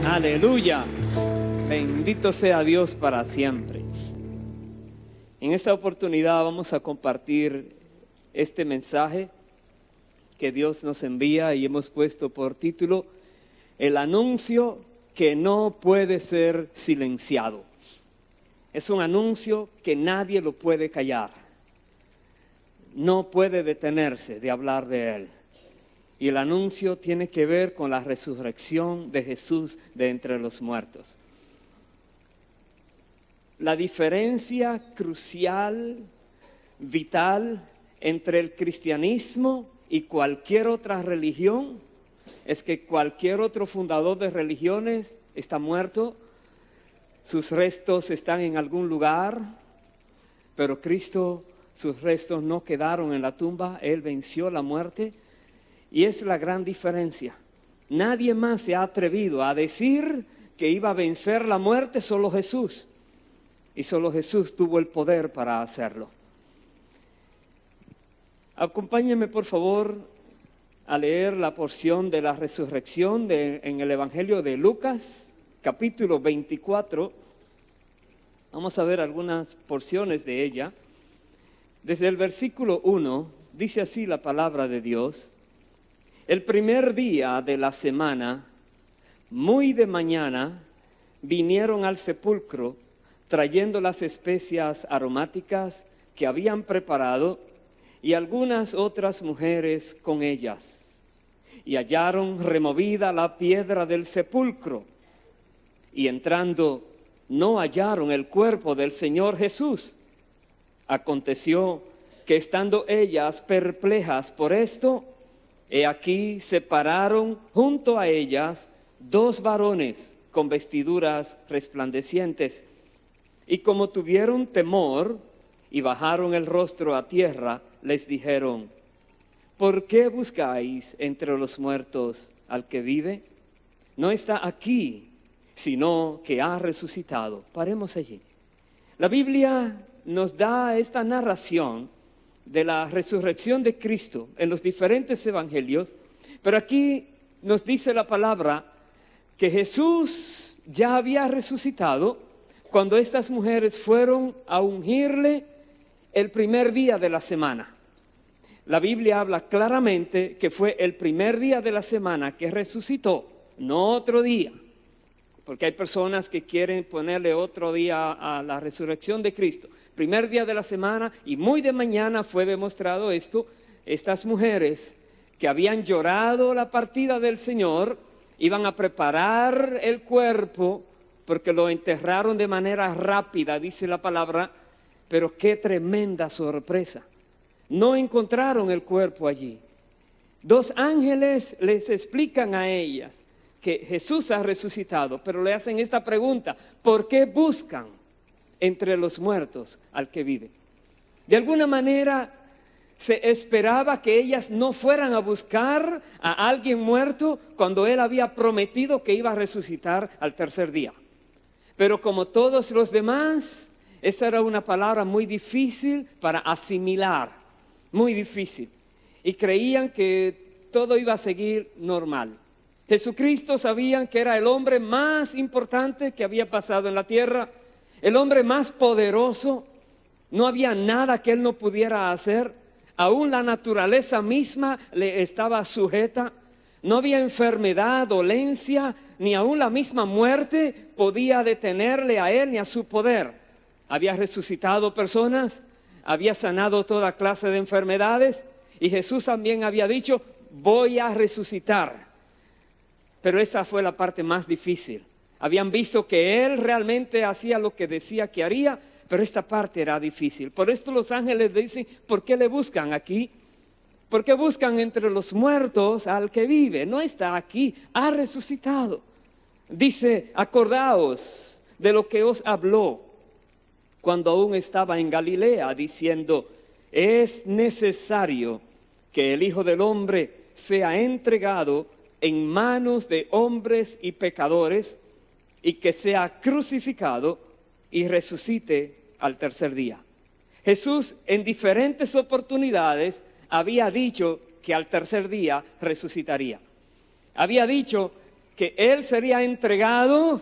Aleluya. Bendito sea Dios para siempre. En esta oportunidad vamos a compartir este mensaje que Dios nos envía y hemos puesto por título: el anuncio que no puede ser silenciado. Es un anuncio que nadie lo puede callar. No puede detenerse de hablar de él. Y el anuncio tiene que ver con la resurrección de Jesús de entre los muertos. La diferencia crucial, vital, entre el cristianismo y cualquier otra religión es que cualquier otro fundador de religiones está muerto, sus restos están en algún lugar, pero Cristo, sus restos no quedaron en la tumba, Él venció la muerte. Y es la gran diferencia. Nadie más se ha atrevido a decir que iba a vencer la muerte, solo Jesús. Y solo Jesús tuvo el poder para hacerlo. Acompáñenme por favor a leer la porción de la resurrección en el Evangelio de Lucas, capítulo 24. Vamos a ver algunas porciones de ella. Desde el versículo 1 dice así la palabra de Dios: el primer día de la semana, muy de mañana, vinieron al sepulcro trayendo las especias aromáticas que habían preparado y algunas otras mujeres con ellas. Y hallaron removida la piedra del sepulcro. Y entrando, no hallaron el cuerpo del Señor Jesús. Aconteció que estando ellas perplejas por esto, he aquí se pararon junto a ellas dos varones con vestiduras resplandecientes. Y como tuvieron temor y bajaron el rostro a tierra, les dijeron: ¿por qué buscáis entre los muertos al que vive? No está aquí, sino que ha resucitado. Paremos allí. La Biblia nos da esta narración de la resurrección de Cristo en los diferentes evangelios, pero aquí nos dice la palabra que Jesús ya había resucitado cuando estas mujeres fueron a ungirle el primer día de la semana. La Biblia habla claramente que fue el primer día de la semana que resucitó, no otro día, porque hay personas que quieren ponerle otro día a la resurrección de Cristo. Primer día de la semana, y muy de mañana fue demostrado esto. Estas mujeres que habían llorado la partida del Señor iban a preparar el cuerpo porque lo enterraron de manera rápida, dice la palabra. Pero qué tremenda sorpresa. No encontraron el cuerpo allí. Dos ángeles les explican a ellas que Jesús ha resucitado, pero le hacen esta pregunta: ¿por qué buscan entre los muertos al que vive? De alguna manera se esperaba que ellas no fueran a buscar a alguien muerto cuando Él había prometido que iba a resucitar al tercer día. Pero como todos los demás, esa era una palabra muy difícil para asimilar, muy difícil. Y creían que todo iba a seguir normal. Jesucristo sabían que era el hombre más importante que había pasado en la tierra, el hombre más poderoso. No había nada que Él no pudiera hacer. Aún la naturaleza misma le estaba sujeta. No había enfermedad, dolencia, ni aún la misma muerte podía detenerle a Él ni a su poder. Había resucitado personas, había sanado toda clase de enfermedades, y Jesús también había dicho: voy a resucitar. Pero esa fue la parte más difícil. Habían visto que Él realmente hacía lo que decía que haría, pero esta parte era difícil. Por esto los ángeles dicen: ¿por qué le buscan aquí? ¿Por qué buscan entre los muertos al que vive? No está aquí, ha resucitado. Dice: acordaos de lo que os habló cuando aún estaba en Galilea, diciendo: es necesario que el Hijo del Hombre sea entregado en manos de hombres y pecadores, y que sea crucificado y resucite al tercer día. Jesús en diferentes oportunidades había dicho que al tercer día resucitaría. Había dicho que él sería entregado,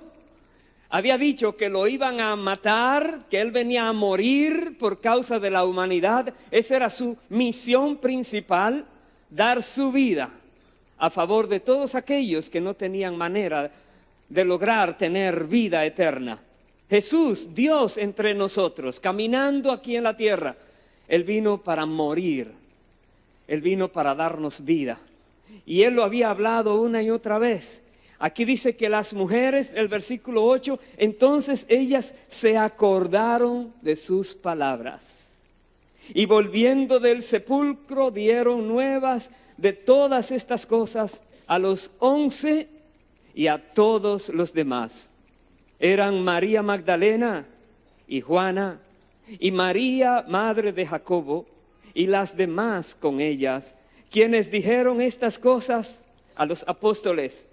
había dicho que lo iban a matar, que él venía a morir por causa de la humanidad. Esa era su misión principal, dar su vida a favor de todos aquellos que no tenían manera de lograr tener vida eterna. Jesús, Dios entre nosotros, caminando aquí en la tierra, Él vino para morir, Él vino para darnos vida. Y Él lo había hablado una y otra vez. Aquí dice que las mujeres, el versículo 8, entonces ellas se acordaron de sus palabras. Y volviendo del sepulcro dieron nuevas de todas estas cosas a los 11 y a todos los demás. Eran María Magdalena y Juana y María, madre de Jacobo, y las demás con ellas, quienes dijeron estas cosas a los apóstoles.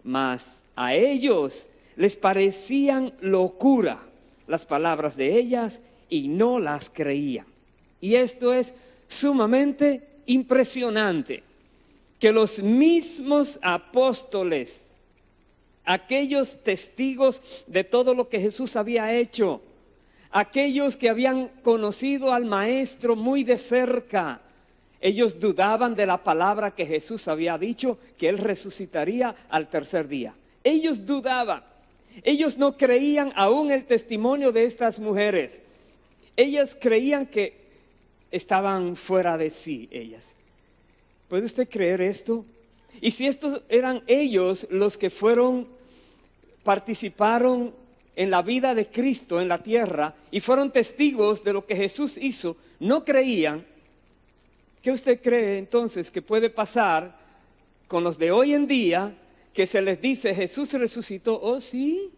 Mas a ellos les parecían locura las palabras de ellas y no las creían. Y esto es sumamente impresionante, que los mismos apóstoles, aquellos testigos de todo lo que Jesús había hecho, aquellos que habían conocido al Maestro muy de cerca, ellos dudaban de la palabra que Jesús había dicho, que Él resucitaría al tercer día. Ellos dudaban. Ellos no creían aún el testimonio de estas mujeres. Ellas creían que estaban fuera de sí, ellas. ¿Puede usted creer esto? Y si estos eran ellos los que participaron en la vida de Cristo en la tierra y fueron testigos de lo que Jesús hizo, no creían. ¿Qué usted cree entonces que puede pasar con los de hoy en día, que se les dice Jesús resucitó? Oh, sí,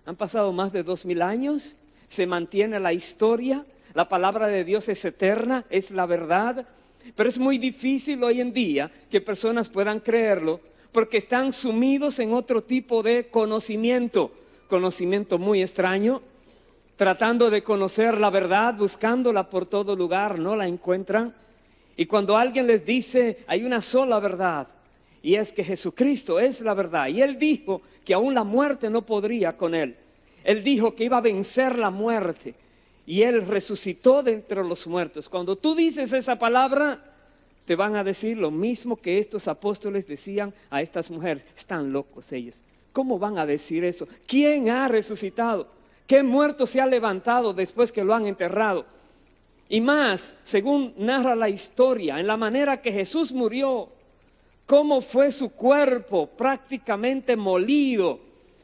han pasado más de 2000 años, se mantiene la historia, la palabra de Dios es eterna, es la verdad, pero es muy difícil hoy en día que personas puedan creerlo porque están sumidos en otro tipo de conocimiento muy extraño, tratando de conocer la verdad, buscándola por todo lugar, no la encuentran. Y cuando alguien les dice, hay una sola verdad, y es que Jesucristo es la verdad. Y Él dijo que aún la muerte no podría con Él. Él dijo que iba a vencer la muerte. Y Él resucitó de entre los muertos. Cuando tú dices esa palabra, te van a decir lo mismo que estos apóstoles decían a estas mujeres. Están locos ellos. ¿Cómo van a decir eso? ¿Quién ha resucitado? ¿Qué muerto se ha levantado después que lo han enterrado? Y más, según narra la historia, en la manera que Jesús murió, cómo fue su cuerpo prácticamente molido,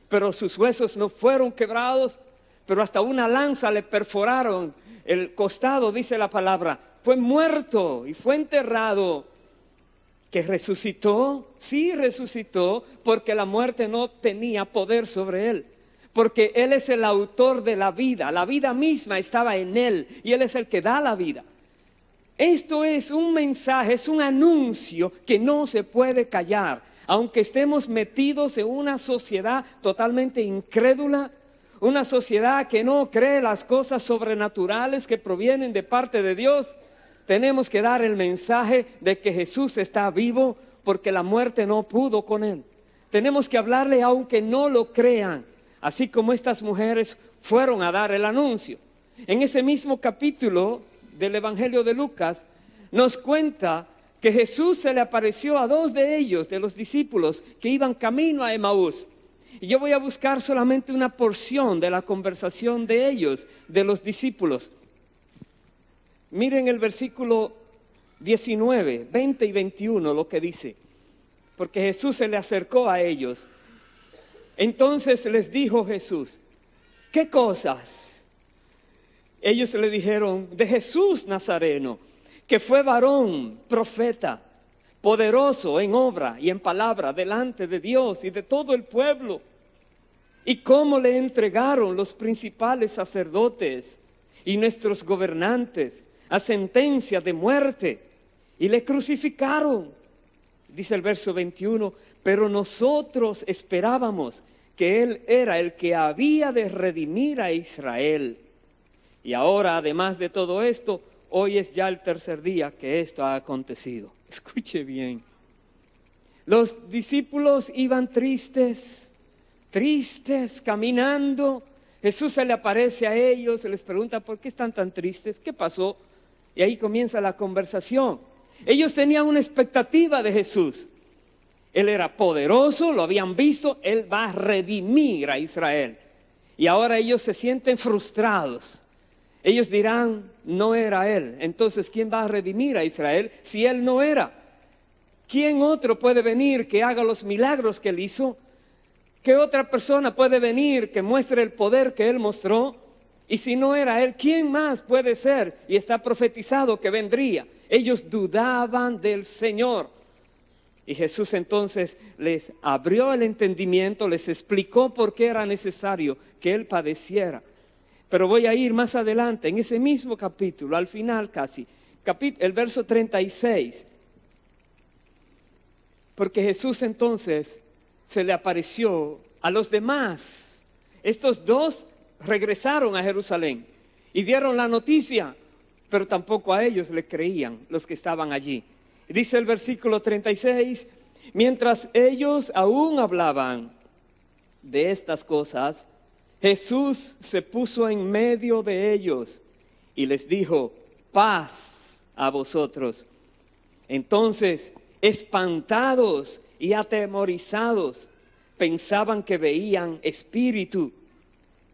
pero sus huesos no fueron quebrados, pero hasta una lanza le perforaron el costado, dice la palabra. Fue muerto y fue enterrado. ¿Que resucitó? Sí, resucitó, porque la muerte no tenía poder sobre Él. Porque Él es el autor de la vida misma estaba en Él y Él es el que da la vida. Esto es un mensaje, es un anuncio que no se puede callar. Aunque estemos metidos en una sociedad totalmente incrédula, una sociedad que no cree las cosas sobrenaturales que provienen de parte de Dios, tenemos que dar el mensaje de que Jesús está vivo porque la muerte no pudo con Él. Tenemos que hablarle aunque no lo crean. Así como estas mujeres fueron a dar el anuncio. En ese mismo capítulo del Evangelio de Lucas, nos cuenta que Jesús se le apareció a 2 de ellos, de los discípulos, que iban camino a Emaús. Y yo voy a buscar solamente una porción de la conversación de ellos, de los discípulos. Miren el versículo 19, 20 y 21, lo que dice. Porque Jesús se le acercó a ellos. Entonces les dijo Jesús, ¿qué cosas? Ellos le dijeron, de Jesús Nazareno, que fue varón, profeta, poderoso en obra y en palabra delante de Dios y de todo el pueblo. Y cómo le entregaron los principales sacerdotes y nuestros gobernantes a sentencia de muerte y le crucificaron. Dice el verso 21, pero nosotros esperábamos que Él era el que había de redimir a Israel. Y ahora, además de todo esto, hoy es ya el tercer día que esto ha acontecido. Escuche bien. Los discípulos iban tristes, caminando. Jesús se le aparece a ellos, se les pregunta, ¿por qué están tan tristes? ¿Qué pasó? Y ahí comienza la conversación. Ellos tenían una expectativa de Jesús. Él era poderoso, lo habían visto, Él va a redimir a Israel. Y ahora ellos se sienten frustrados. Ellos dirán, no era Él. Entonces, ¿quién va a redimir a Israel si Él no era? ¿Quién otro puede venir que haga los milagros que Él hizo? ¿Qué otra persona puede venir que muestre el poder que Él mostró? Y si no era Él, ¿quién más puede ser? Y está profetizado que vendría. Ellos dudaban del Señor. Y Jesús entonces les abrió el entendimiento, les explicó por qué era necesario que Él padeciera. Pero voy a ir más adelante, en ese mismo capítulo, al final casi, el verso 36. Porque Jesús entonces se le apareció a los demás. Estos dos regresaron a Jerusalén y dieron la noticia, pero tampoco a ellos le creían los que estaban allí. Dice el versículo 36, mientras ellos aún hablaban de estas cosas, Jesús se puso en medio de ellos y les dijo, paz a vosotros. Entonces, espantados y atemorizados, pensaban que veían espíritu.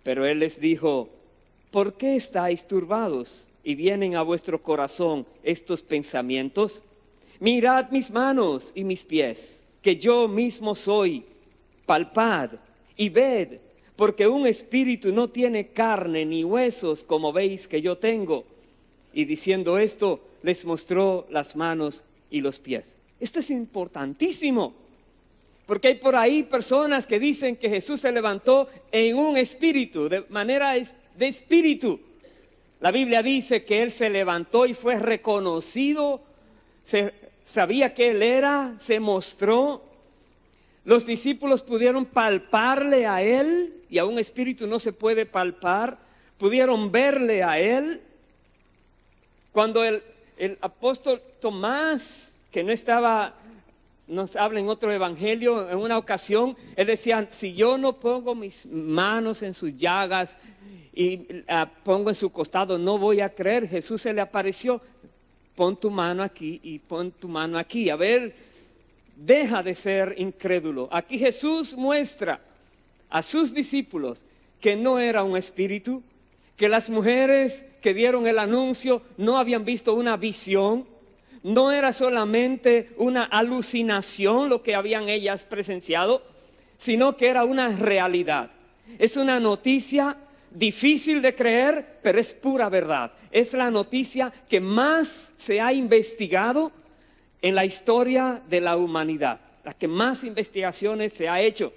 Pero Él les dijo, ¿por qué estáis turbados y vienen a vuestro corazón estos pensamientos? Mirad mis manos y mis pies, que yo mismo soy. Palpad y ved, porque un espíritu no tiene carne ni huesos como veis que yo tengo. Y diciendo esto, les mostró las manos y los pies. Esto es importantísimo, porque hay por ahí personas que dicen que Jesús se levantó en un espíritu, de manera de espíritu. La Biblia dice que Él se levantó y fue reconocido, sabía que Él era, se mostró. Los discípulos pudieron palparle a Él, y a un espíritu no se puede palpar. Pudieron verle a Él. Cuando el apóstol Tomás, que no estaba, nos habla en otro evangelio, en una ocasión, él decía, si yo no pongo mis manos en sus llagas y pongo en su costado, no voy a creer. Jesús se le apareció, pon tu mano aquí y pon tu mano aquí. A ver, deja de ser incrédulo. Aquí Jesús muestra a sus discípulos que no era un espíritu, que las mujeres que dieron el anuncio no habían visto una visión, no era solamente una alucinación lo que habían ellas presenciado, sino que era una realidad. Es una noticia difícil de creer, pero es pura verdad. Es la noticia que más se ha investigado en la historia de la humanidad, la que más investigaciones se ha hecho.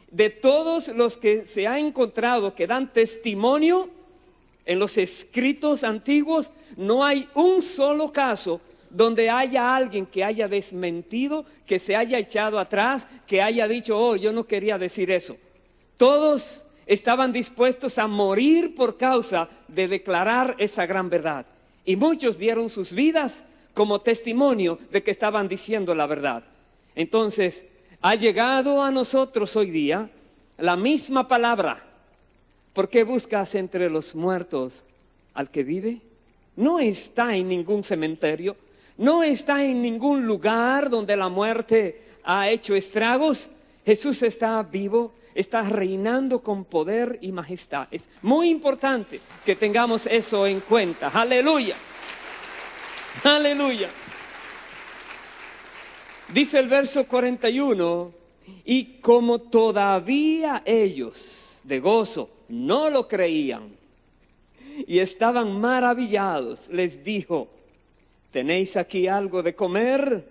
De todos los que se ha encontrado que dan testimonio en los escritos antiguos, no hay un solo caso donde haya alguien que haya desmentido, que se haya echado atrás, que haya dicho, oh, yo no quería decir eso. Todos estaban dispuestos a morir por causa de declarar esa gran verdad. Y muchos dieron sus vidas como testimonio de que estaban diciendo la verdad. Entonces, ha llegado a nosotros hoy día la misma palabra. ¿Por qué buscas entre los muertos al que vive? No está en ningún cementerio, no está en ningún lugar donde la muerte ha hecho estragos. Jesús está vivo, está reinando con poder y majestad. Es muy importante que tengamos eso en cuenta. Aleluya. Aleluya. Dice el verso 41, y como todavía ellos de gozo no lo creían y estaban maravillados, les dijo, ¿tenéis aquí algo de comer?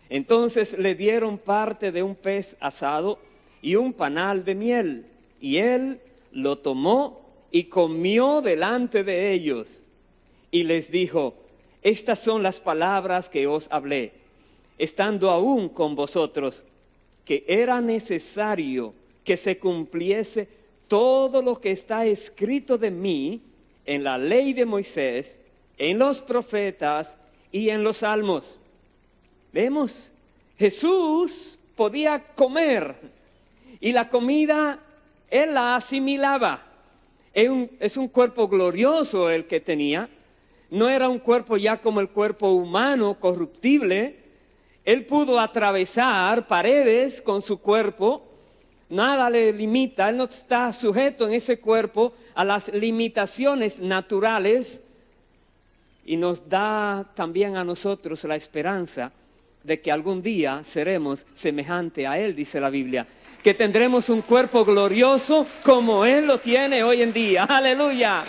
Entonces le dieron parte de un pez asado y un panal de miel, y él lo tomó y comió delante de ellos. Y les dijo, estas son las palabras que os hablé, estando aún con vosotros, que era necesario que se cumpliese todo lo que está escrito de mí en la ley de Moisés, en los profetas y en los salmos. Vemos Jesús podía comer y la comida Él la asimilaba. Es un cuerpo glorioso el que tenía. No era un cuerpo ya como el cuerpo humano, corruptible. Él pudo atravesar paredes con su cuerpo. Nada le limita. Él no está sujeto en ese cuerpo a las limitaciones naturales. Y nos da también a nosotros la esperanza de que algún día seremos semejante a Él, dice la Biblia. Que tendremos un cuerpo glorioso como Él lo tiene hoy en día. ¡Aleluya!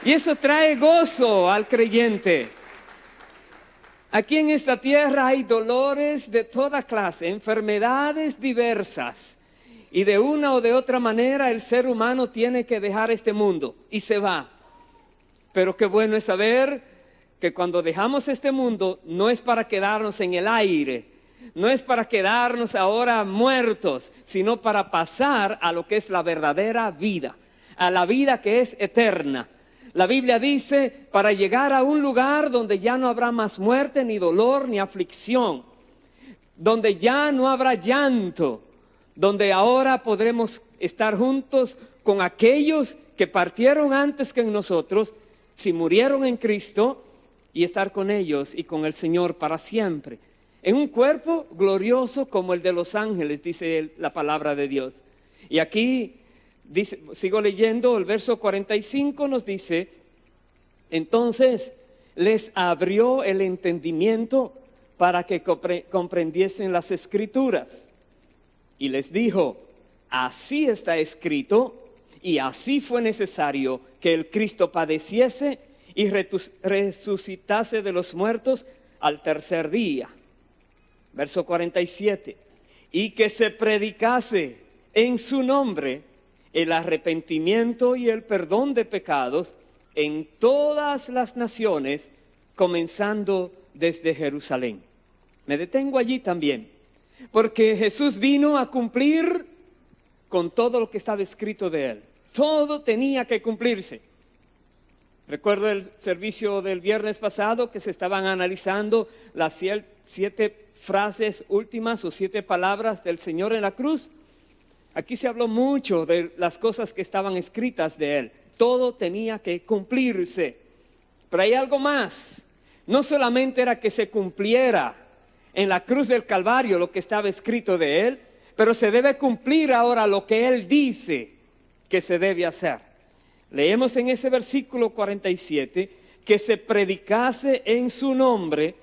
Y eso trae gozo al creyente. Aquí en esta tierra hay dolores de toda clase, enfermedades diversas. Y de una o de otra manera el ser humano tiene que dejar este mundo y se va. Pero qué bueno es saber que cuando dejamos este mundo no es para quedarnos en el aire, no es para quedarnos ahora muertos, sino para pasar a lo que es la verdadera vida, a la vida que es eterna. La Biblia dice, para llegar a un lugar donde ya no habrá más muerte, ni dolor, ni aflicción, donde ya no habrá llanto, donde ahora podremos estar juntos con aquellos que partieron antes que nosotros, si murieron en Cristo, y estar con ellos y con el Señor para siempre. En un cuerpo glorioso como el de los ángeles, dice la palabra de Dios. Y aquí dice, sigo leyendo, el verso 45 nos dice, entonces les abrió el entendimiento para que comprendiesen las Escrituras. Y les dijo, así está escrito, y así fue necesario que el Cristo padeciese y resucitase de los muertos al tercer día. Verso 47. Y que se predicase en su nombre el arrepentimiento y el perdón de pecados en todas las naciones, comenzando desde Jerusalén. Me detengo allí también, porque Jesús vino a cumplir con todo lo que estaba escrito de Él. Todo tenía que cumplirse. Recuerdo el servicio del viernes pasado que se estaban analizando las 7 frases últimas o 7 palabras del Señor en la cruz. Aquí se habló mucho de las cosas que estaban escritas de Él. Todo tenía que cumplirse. Pero hay algo más. No solamente era que se cumpliera en la cruz del Calvario lo que estaba escrito de Él, pero se debe cumplir ahora lo que Él dice que se debe hacer. Leemos en ese versículo 47 que se predicase en su nombre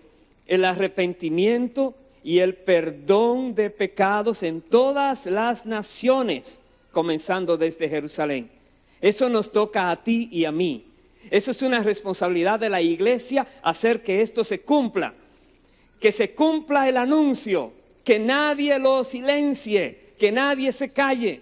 el arrepentimiento y el perdón de pecados en todas las naciones, comenzando desde Jerusalén. Eso nos toca a ti y a mí. Eso es una responsabilidad de la iglesia, hacer que esto se cumpla. Que se cumpla el anuncio, que nadie lo silencie, que nadie se calle.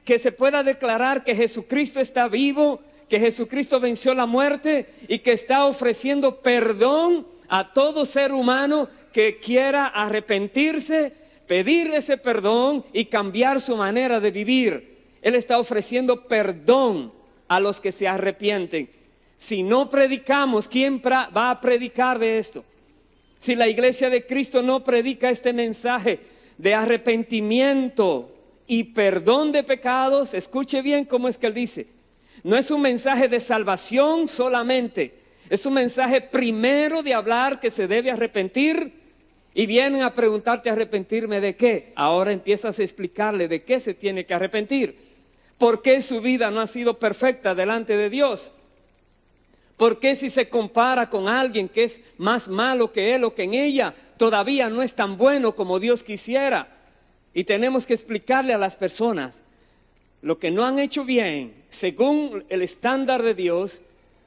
Que se pueda declarar que Jesucristo está vivo, que Jesucristo venció la muerte y que está ofreciendo perdón a todo ser humano que quiera arrepentirse, pedir ese perdón y cambiar su manera de vivir. Él está ofreciendo perdón a los que se arrepienten. Si no predicamos, ¿quién va a predicar de esto? Si la iglesia de Cristo no predica este mensaje de arrepentimiento y perdón de pecados, escuche bien cómo es que él dice. No es un mensaje de salvación solamente. Es un mensaje primero de hablar que se debe arrepentir. Y vienen a preguntarte, ¿arrepentirme de qué? Ahora empiezas a explicarle de qué se tiene que arrepentir. ¿Por qué su vida no ha sido perfecta delante de Dios? ¿Por qué si se compara con alguien que es más malo que él o que en ella, todavía no es tan bueno como Dios quisiera? Y tenemos que explicarle a las personas lo que no han hecho bien según el estándar de Dios,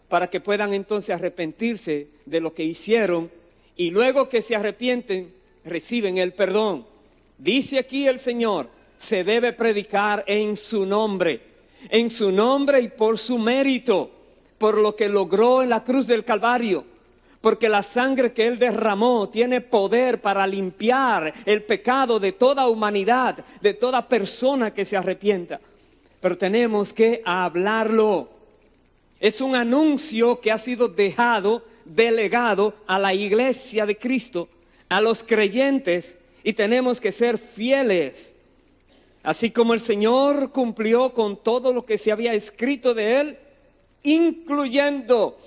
para que puedan entonces arrepentirse de lo que hicieron, y luego que se arrepienten reciben el perdón. Dice aquí el Señor, se debe predicar en su nombre y por su mérito, por lo que logró en la cruz del Calvario. Porque la sangre que Él derramó tiene poder para limpiar el pecado de toda humanidad, de toda persona que se arrepienta. Pero tenemos que hablarlo. Es un anuncio que ha sido delegado a la iglesia de Cristo, a los creyentes y tenemos que ser fieles. Así como el Señor cumplió con todo lo que se había escrito de Él, incluyendo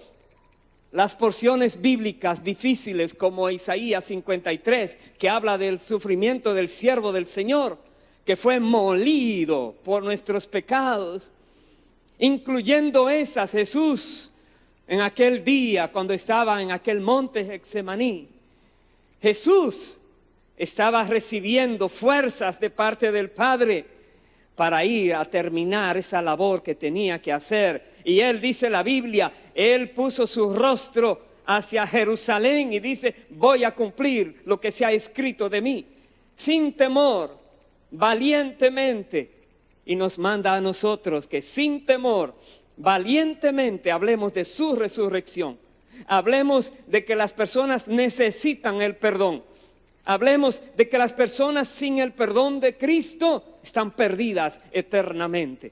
las porciones bíblicas difíciles como Isaías 53, que habla del sufrimiento del siervo del Señor, que fue molido por nuestros pecados. Incluyendo esas, Jesús en aquel día cuando estaba en aquel monte Getsemaní, Jesús estaba recibiendo fuerzas de parte del Padre para ir a terminar esa labor que tenía que hacer. Y él, dice la Biblia, él puso su rostro hacia Jerusalén y dice: voy a cumplir lo que se ha escrito de mí, sin temor, valientemente. Y nos manda a nosotros que sin temor, valientemente hablemos de su resurrección. Hablemos de que las personas necesitan el perdón. Hablemos de que las personas sin el perdón de Cristo están perdidas eternamente.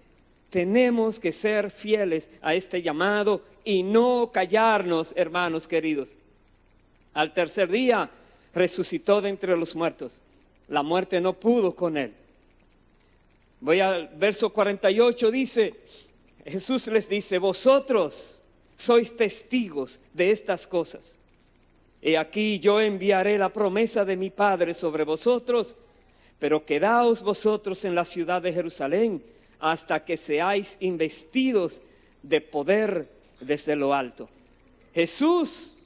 Tenemos que ser fieles a este llamado y no callarnos, hermanos queridos. Al tercer día resucitó de entre los muertos. La muerte no pudo con él. Voy al verso 48, dice, Jesús les dice: vosotros sois testigos de estas cosas. He aquí yo enviaré la promesa de mi Padre sobre vosotros, pero quedaos vosotros en la ciudad de Jerusalén hasta que seáis investidos de poder desde lo alto. Jesús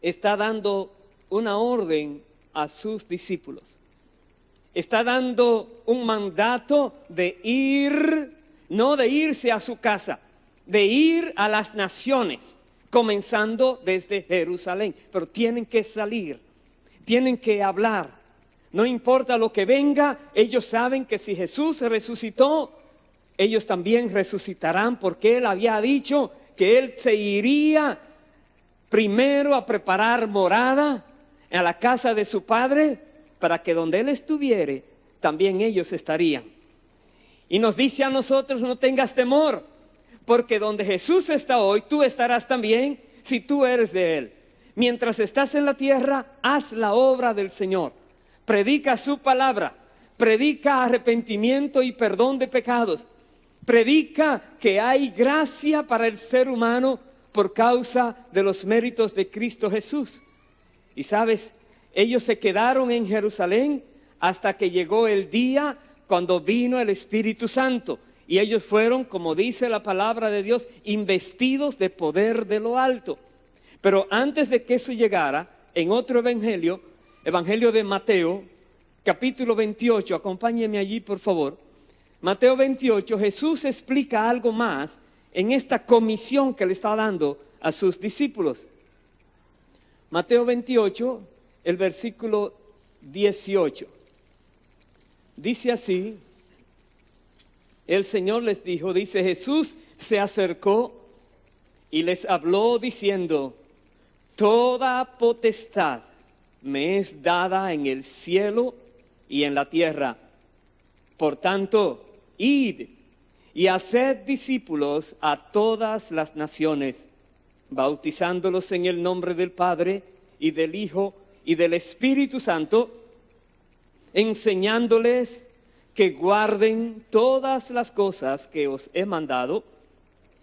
está dando una orden a sus discípulos. Está dando un mandato de ir, no de irse a su casa, de ir a las naciones, comenzando desde Jerusalén. Pero tienen que salir, tienen que hablar. No importa lo que venga, ellos saben que si Jesús resucitó, ellos también resucitarán, porque Él había dicho que Él se iría primero a preparar morada a la casa de su Padre, para que donde Él estuviere, también ellos estarían. Y nos dice a nosotros: no tengas temor, porque donde Jesús está hoy, tú estarás también, si tú eres de Él. Mientras estás en la tierra, haz la obra del Señor. Predica su palabra, predica arrepentimiento y perdón de pecados. Predica que hay gracia para el ser humano por causa de los méritos de Cristo Jesús. Y sabes, ellos se quedaron en Jerusalén hasta que llegó el día cuando vino el Espíritu Santo. Y ellos fueron, como dice la palabra de Dios, investidos de poder de lo alto. Pero antes de que eso llegara, en otro evangelio, evangelio de Mateo, capítulo 28, acompáñenme allí por favor. Mateo 28, Jesús explica algo más en esta comisión que le está dando a sus discípulos. Mateo 28, el versículo 18. Dice así: el Señor les dijo, dice, Jesús se acercó y les habló diciendo: toda potestad me es dada en el cielo y en la tierra. Por tanto, id y haced discípulos a todas las naciones, bautizándolos en el nombre del Padre y del Hijo y del Espíritu Santo, enseñándoles que guarden todas las cosas que os he mandado.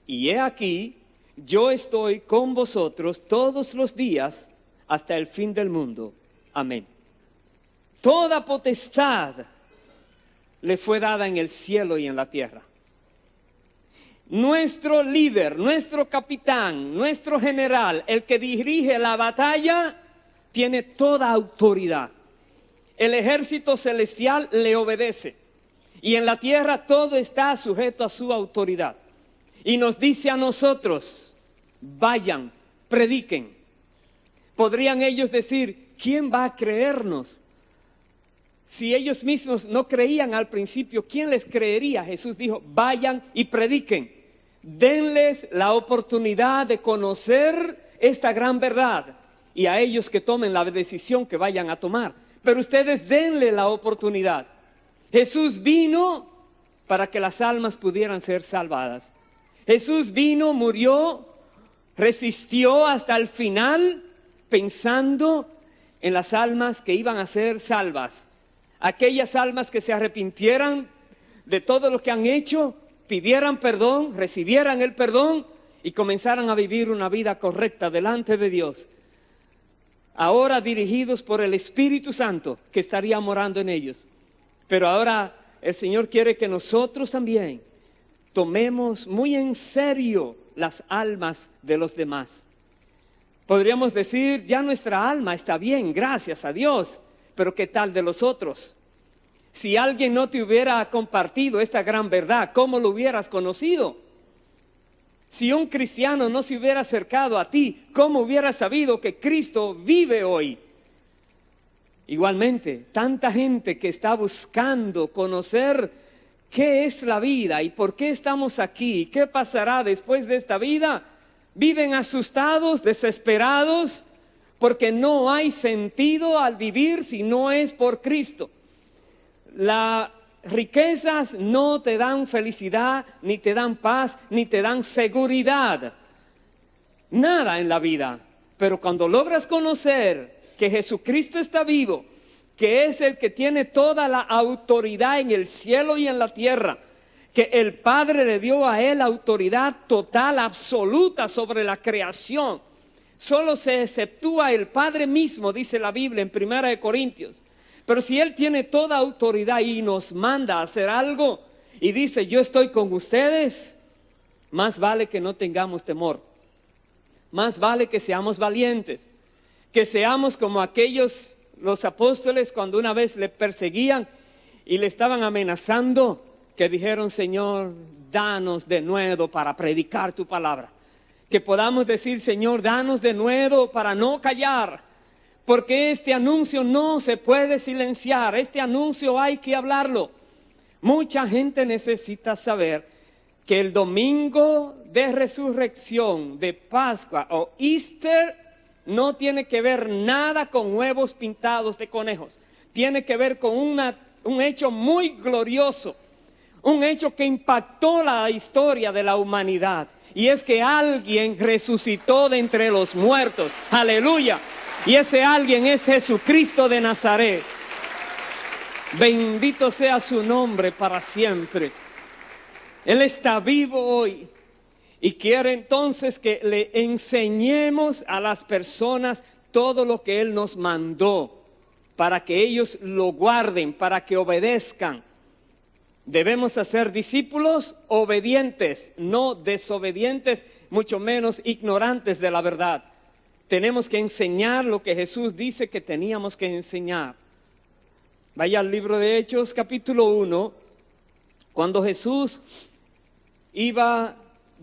Y he aquí, yo estoy con vosotros todos los días hasta el fin del mundo. Amén. Toda potestad le fue dada en el cielo y en la tierra. Nuestro líder, nuestro capitán, nuestro general, el que dirige la batalla, tiene toda autoridad. El ejército celestial le obedece. Y en la tierra todo está sujeto a su autoridad. Y nos dice a nosotros: vayan, prediquen. Podrían ellos decir: ¿quién va a creernos? Si ellos mismos no creían al principio, ¿quién les creería? Jesús dijo: vayan y prediquen. Denles la oportunidad de conocer esta gran verdad. Y a ellos que tomen la decisión que vayan a tomar. Pero ustedes denle la oportunidad. Jesús vino para que las almas pudieran ser salvadas. Jesús vino, murió, resistió hasta el final, pensando en las almas que iban a ser salvas. Aquellas almas que se arrepintieran de todo lo que han hecho, pidieran perdón, recibieran el perdón y comenzaran a vivir una vida correcta delante de Dios. Ahora dirigidos por el Espíritu Santo que estaría morando en ellos. Pero ahora el Señor quiere que nosotros también tomemos muy en serio las almas de los demás. Podríamos decir, ya nuestra alma está bien, gracias a Dios, pero ¿qué tal de los otros? Si alguien no te hubiera compartido esta gran verdad, ¿cómo lo hubieras conocido? Si un cristiano no se hubiera acercado a ti, ¿cómo hubieras sabido que Cristo vive hoy? Igualmente, tanta gente que está buscando conocer qué es la vida y por qué estamos aquí, qué pasará después de esta vida, viven asustados, desesperados, porque no hay sentido al vivir si no es por Cristo. Las riquezas no te dan felicidad, ni te dan paz, ni te dan seguridad. Nada en la vida. Pero cuando logras conocer que Jesucristo está vivo, que es el que tiene toda la autoridad en el cielo y en la tierra, que el Padre le dio a él autoridad total, absoluta sobre la creación. Solo se exceptúa el Padre mismo, dice la Biblia en 1 Corintios. Pero si Él tiene toda autoridad y nos manda a hacer algo y dice, yo estoy con ustedes, más vale que no tengamos temor. Más vale que seamos valientes, que seamos como aquellos, los apóstoles, cuando una vez le perseguían y le estaban amenazando, que dijeron, Señor, danos de nuevo para predicar tu palabra. Que podamos decir, Señor, danos de nuevo para no callar, porque este anuncio no se puede silenciar, este anuncio hay que hablarlo. Mucha gente necesita saber que el domingo de resurrección, de Pascua o Easter, no tiene que ver nada con huevos pintados de conejos. Tiene que ver con un hecho muy glorioso. Un hecho que impactó la historia de la humanidad. Y es que alguien resucitó de entre los muertos. Aleluya. Y ese alguien es Jesucristo de Nazaret. Bendito sea su nombre para siempre. Él está vivo hoy. Y quiere entonces que le enseñemos a las personas todo lo que Él nos mandó. Para que ellos lo guarden, para que obedezcan. Debemos hacer discípulos obedientes, no desobedientes, mucho menos ignorantes de la verdad. Tenemos que enseñar lo que Jesús dice que teníamos que enseñar. Vaya al libro de Hechos, capítulo 1, cuando Jesús iba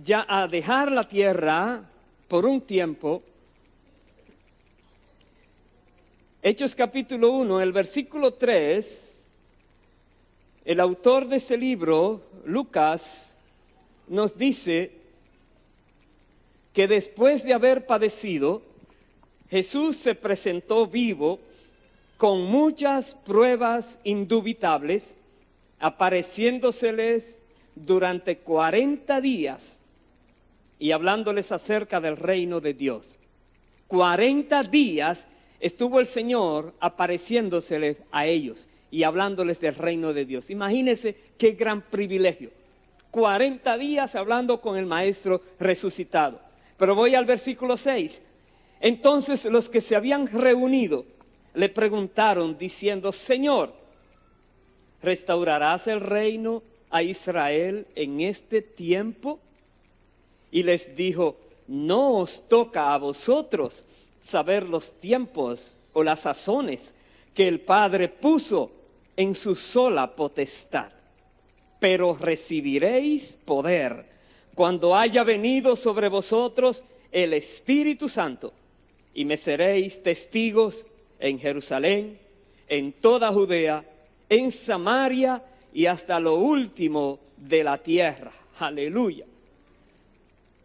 ya a dejar la tierra por un tiempo. Hechos capítulo 1, el versículo 3. El autor de ese libro, Lucas, nos dice que después de haber padecido, Jesús se presentó vivo con muchas pruebas indubitables, apareciéndoseles durante 40 días y hablándoles acerca del reino de Dios. 40 días estuvo el Señor apareciéndoseles a ellos y hablándoles del reino de Dios. Imagínense qué gran privilegio. 40 días hablando con el Maestro resucitado. Pero voy al versículo 6. Entonces los que se habían reunido le preguntaron diciendo, Señor, ¿restaurarás el reino a Israel en este tiempo? Y les dijo, no os toca a vosotros saber los tiempos o las sazones que el Padre puso en su sola potestad, pero recibiréis poder cuando haya venido sobre vosotros el Espíritu Santo, y me seréis testigos en Jerusalén, en toda Judea, en Samaria y hasta lo último de la tierra. Aleluya.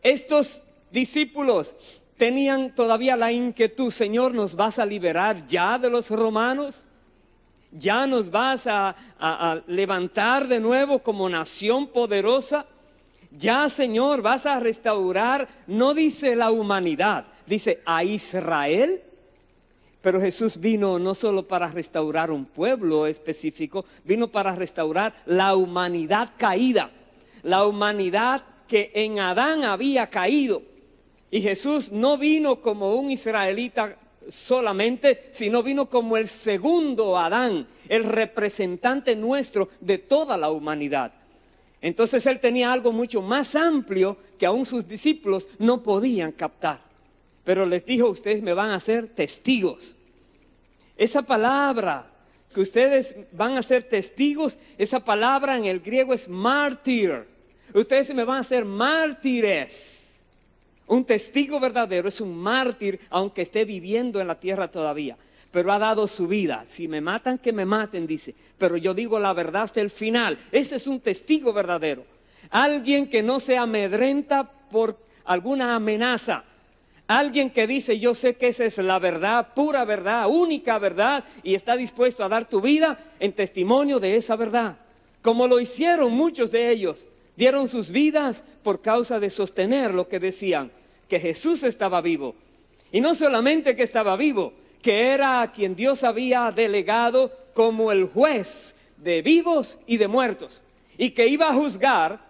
Estos discípulos tenían todavía la inquietud, Señor, ¿nos vas a liberar ya de los romanos? ¿Ya nos vas a levantar de nuevo como nación poderosa? Ya, Señor, vas a restaurar, no dice la humanidad, dice a Israel. Pero Jesús vino no solo para restaurar un pueblo específico, vino para restaurar la humanidad caída, la humanidad que en Adán había caído. Y Jesús no vino como un israelita solamente, sino vino como el segundo Adán, el representante nuestro de toda la humanidad. Entonces Él tenía algo mucho más amplio que aún sus discípulos no podían captar. Pero les dijo, ustedes me van a ser testigos. Esa palabra que ustedes van a ser testigos, esa palabra en el griego es mártir. Ustedes me van a ser mártires. Un testigo verdadero es un mártir, aunque esté viviendo en la tierra todavía. Pero ha dado su vida. Si me matan, que me maten, dice. Pero yo digo la verdad hasta el final. Ese es un testigo verdadero. Alguien que no se amedrenta por alguna amenaza. Alguien que dice, yo sé que esa es la verdad, pura verdad, única verdad, y está dispuesto a dar tu vida en testimonio de esa verdad. Como lo hicieron muchos de ellos. Dieron sus vidas por causa de sostener lo que decían, que Jesús estaba vivo. Y no solamente que estaba vivo, que era a quien Dios había delegado como el juez de vivos y de muertos. Y que iba a juzgar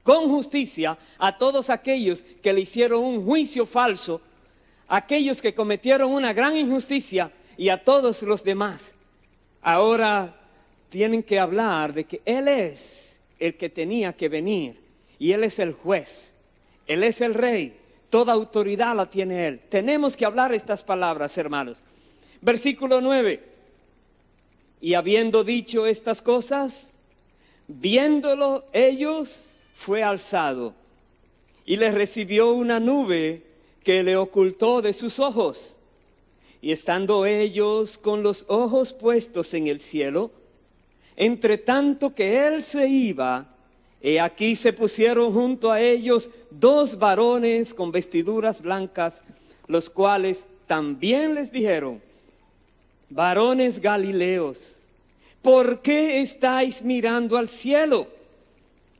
con justicia a todos aquellos que le hicieron un juicio falso, aquellos que cometieron una gran injusticia y a todos los demás. Ahora tienen que hablar de que Él es el que tenía que venir y Él es el juez, Él es el rey, toda autoridad la tiene Él. Tenemos que hablar estas palabras, hermanos. Versículo 9. Y habiendo dicho estas cosas, viéndolo ellos, fue alzado y les recibió una nube que le ocultó de sus ojos. Y estando ellos con los ojos puestos en el cielo, entre tanto que él se iba, he aquí se pusieron junto a ellos 2 varones con vestiduras blancas, los cuales también les dijeron: varones Galileos, ¿por qué estáis mirando al cielo?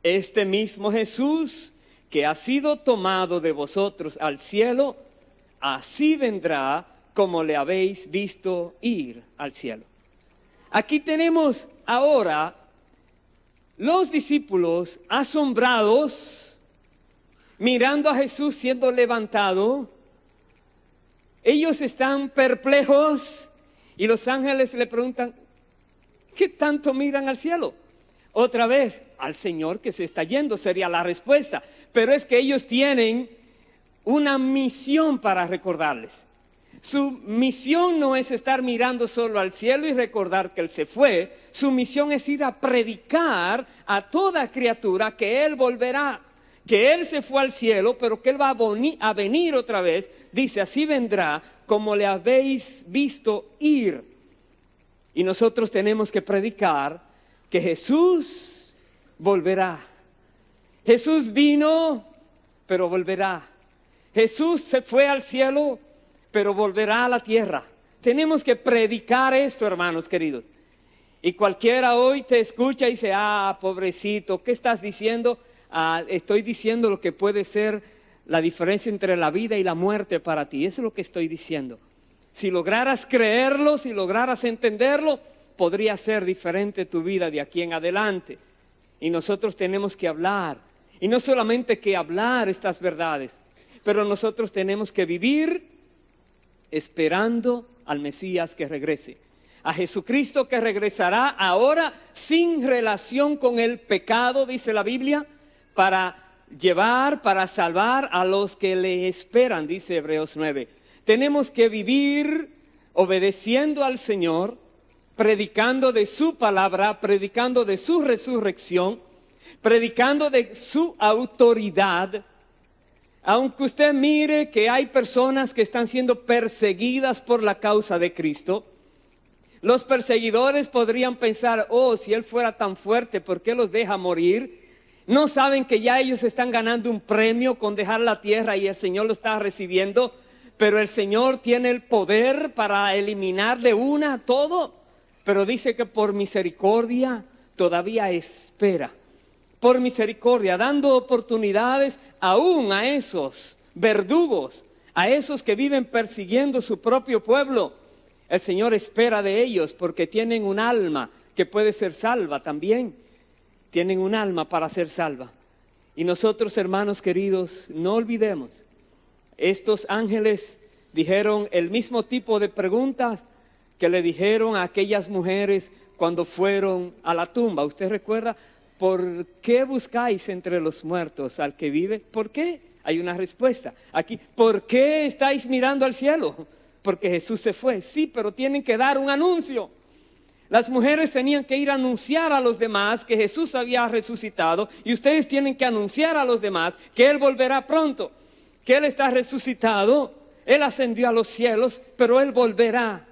Este mismo Jesús que ha sido tomado de vosotros al cielo, así vendrá como le habéis visto ir al cielo. Aquí tenemos ahora los discípulos asombrados, mirando a Jesús siendo levantado. Ellos están perplejos y los ángeles le preguntan: ¿qué tanto miran al cielo? Otra vez, al Señor que se está yendo sería la respuesta. Pero es que ellos tienen una misión para recordarles. Su misión no es estar mirando solo al cielo y recordar que Él se fue. Su misión es ir a predicar a toda criatura que Él volverá, que Él se fue al cielo, pero que Él va a venir otra vez. Dice, así vendrá como le habéis visto ir. Y nosotros tenemos que predicar que Jesús volverá. Jesús vino, pero volverá. Jesús se fue al cielo, pero volverá a la tierra. Tenemos que predicar esto, hermanos queridos. Y cualquiera hoy te escucha y dice: pobrecito, ¿qué estás diciendo? Estoy diciendo lo que puede ser la diferencia entre la vida y la muerte para ti. Eso es lo que estoy diciendo. Si lograras creerlo, si lograras entenderlo, podría ser diferente tu vida de aquí en adelante. Y nosotros tenemos que hablar. Y no solamente que hablar estas verdades, pero nosotros tenemos que vivir esperando al Mesías que regrese. A Jesucristo que regresará ahora sin relación con el pecado, dice la Biblia, para llevar, para salvar a los que le esperan, dice Hebreos 9. Tenemos que vivir obedeciendo al Señor, predicando de su palabra, predicando de su resurrección, predicando de su autoridad. Aunque usted mire que hay personas que están siendo perseguidas por la causa de Cristo, los perseguidores podrían pensar: si Él fuera tan fuerte, ¿por qué los deja morir? No saben que ya ellos están ganando un premio con dejar la tierra y el Señor lo está recibiendo. Pero el Señor tiene el poder para eliminar de una todo. Pero dice que por misericordia todavía espera. Por misericordia, dando oportunidades aún a esos verdugos, A esos que viven persiguiendo su propio pueblo, el Señor espera de ellos porque tienen un alma que puede ser salva también. Tienen un alma para ser salva. Y nosotros, hermanos queridos, no olvidemos, estos ángeles dijeron el mismo tipo de preguntas que le dijeron a aquellas mujeres cuando fueron a la tumba. ¿Usted recuerda? ¿Por qué buscáis entre los muertos al que vive? ¿Por qué? Hay una respuesta aquí. ¿Por qué estáis mirando al cielo? Porque Jesús se fue. Sí, pero tienen que dar un anuncio. Las mujeres tenían que ir a anunciar a los demás que Jesús había resucitado, y ustedes tienen que anunciar a los demás que Él volverá pronto, que Él está resucitado, Él ascendió a los cielos, pero Él volverá.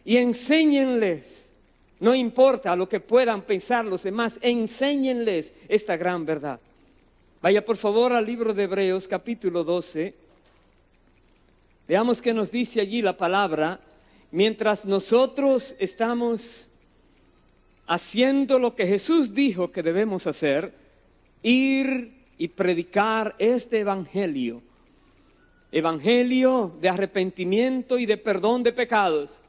Y enséñenles, no importa lo que puedan pensar los demás, enséñenles esta gran verdad. Vaya por favor al libro de Hebreos capítulo 12. Veamos qué nos dice allí la palabra. Mientras nosotros estamos haciendo lo que Jesús dijo que debemos hacer, ir y predicar este evangelio de arrepentimiento y de perdón de pecados,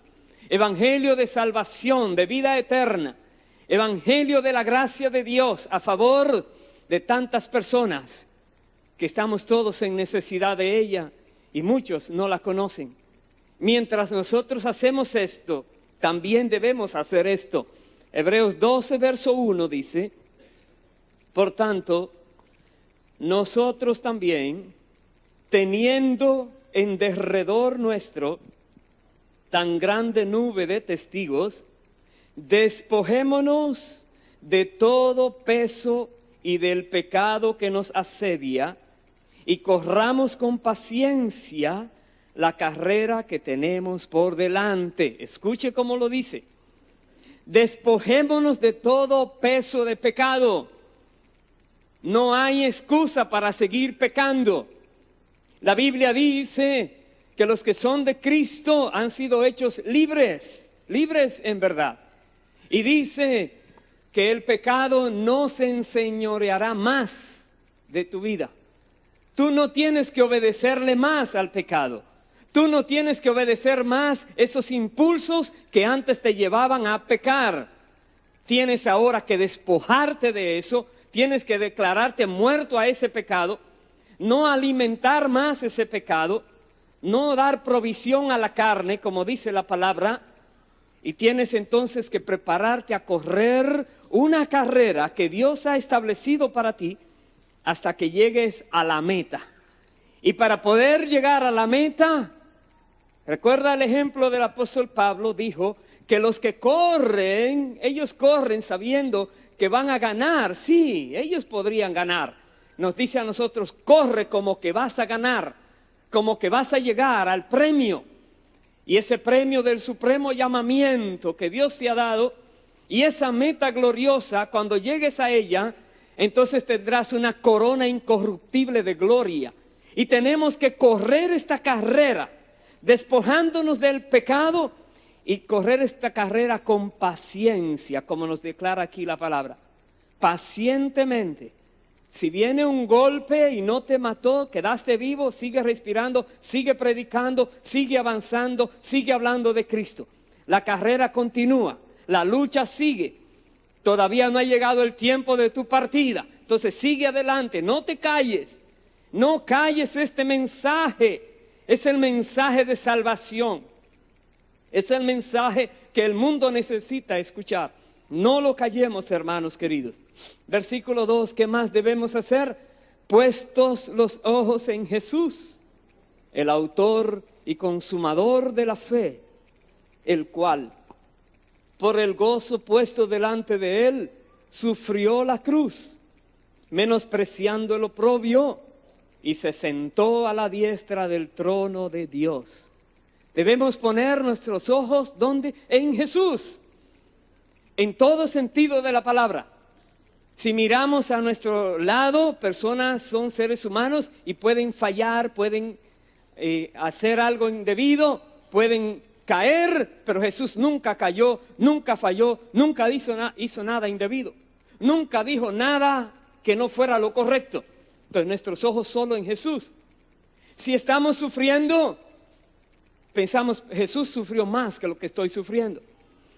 evangelio de salvación, de vida eterna, evangelio de la gracia de Dios a favor de tantas personas que estamos todos en necesidad de ella y muchos no la conocen. Mientras nosotros hacemos esto, también debemos hacer esto. Hebreos 12, verso 1 dice: por tanto, nosotros también, teniendo en derredor nuestro tan grande nube de testigos, despojémonos de todo peso y del pecado que nos asedia, y corramos con paciencia la carrera que tenemos por delante. Escuche cómo lo dice: despojémonos de todo peso de pecado. No hay excusa para seguir pecando. La Biblia dice que los que son de Cristo han sido hechos libres, libres en verdad. Y dice que el pecado no se enseñoreará más de tu vida. Tú no tienes que obedecerle más al pecado. Tú no tienes que obedecer más esos impulsos que antes te llevaban a pecar. Tienes ahora que despojarte de eso. Tienes que declararte muerto a ese pecado. No alimentar más ese pecado. No dar provisión a la carne, como dice la palabra. Y tienes entonces que prepararte a correr una carrera que Dios ha establecido para ti hasta que llegues a la meta. Y para poder llegar a la meta, recuerda el ejemplo del apóstol Pablo. Dijo que los que corren, ellos corren sabiendo que van a ganar. Sí, ellos podrían ganar. Nos dice a nosotros: corre como que vas a ganar, como que vas a llegar al premio. Y ese premio del supremo llamamiento que Dios te ha dado, y esa meta gloriosa, cuando llegues a ella, entonces tendrás una corona incorruptible de gloria. Y tenemos que correr esta carrera, despojándonos del pecado, y correr esta carrera con paciencia, como nos declara aquí la palabra. Pacientemente. Si viene un golpe y no te mató, quedaste vivo, sigue respirando, sigue predicando, sigue avanzando, sigue hablando de Cristo. La carrera continúa, la lucha sigue. Todavía no ha llegado el tiempo de tu partida. Entonces sigue adelante, no te calles. No calles este mensaje. Es el mensaje de salvación. Es el mensaje que el mundo necesita escuchar. No lo callemos, hermanos queridos. Versículo 2, ¿qué más debemos hacer? Puestos los ojos en Jesús, el autor y consumador de la fe, el cual, por el gozo puesto delante de él, sufrió la cruz, menospreciando el oprobio, y se sentó a la diestra del trono de Dios. Debemos poner nuestros ojos, ¿dónde? En Jesús. En todo sentido de la palabra. Si miramos a nuestro lado, personas son seres humanos y pueden fallar, pueden hacer algo indebido, pueden caer, pero Jesús nunca cayó, nunca falló, nunca hizo nada indebido, nunca dijo nada que no fuera lo correcto. Entonces nuestros ojos solo en Jesús. Si estamos sufriendo, pensamos, Jesús sufrió más que lo que estoy sufriendo.